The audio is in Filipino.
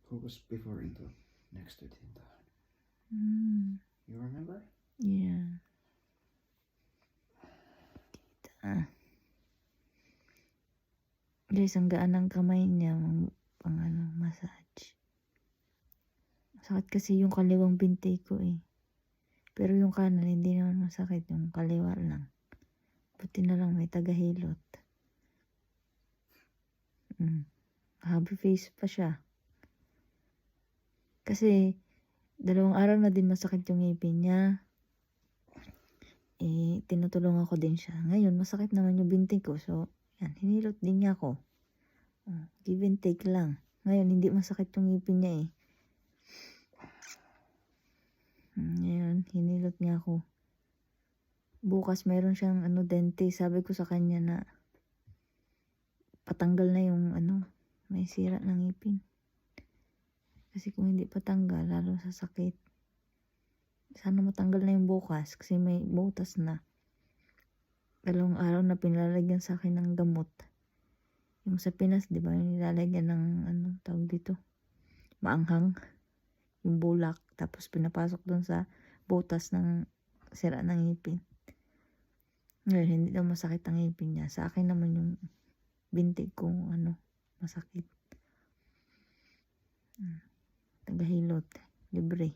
Focus before into next to tindahan. You remember? Yeah. Guys, ang gaan ng kamay niya, pang massage. Sakit kasi yung kaliwang binti ko eh. Pero yung kanan, hindi naman masakit. Yung kaliwa lang. Buti na lang may tagahilot. Happy face pa siya. Kasi, 2 araw na din masakit yung ngipin niya. Tinutulungan ko din siya. Ngayon, masakit naman yung binti ko. So, yan, hinilot din niya ako. Give and take lang. Ngayon, hindi masakit yung ngipin niya eh. Ngayon, hinilot niya ako. Bukas, mayroon siyang dentist. Sabi ko sa kanya na patanggal na yung may sira ng ngipin. Kasi kung hindi patanggal, lalo sasakit. Sana matanggal na yung bukas kasi may butas na. 2 araw na pinalalagyan sa akin ng gamot. Yung sa Pinas, di ba, yung nilalagyan ng tawag dito? Maanghang. Yung bulak. Tapos pinapasok dun sa butas ng sira ng ngipin. Ngayon, hindi daw masakit ang ngipin niya. Sa akin naman yung binti ko, masakit. Tagahilot. Libre.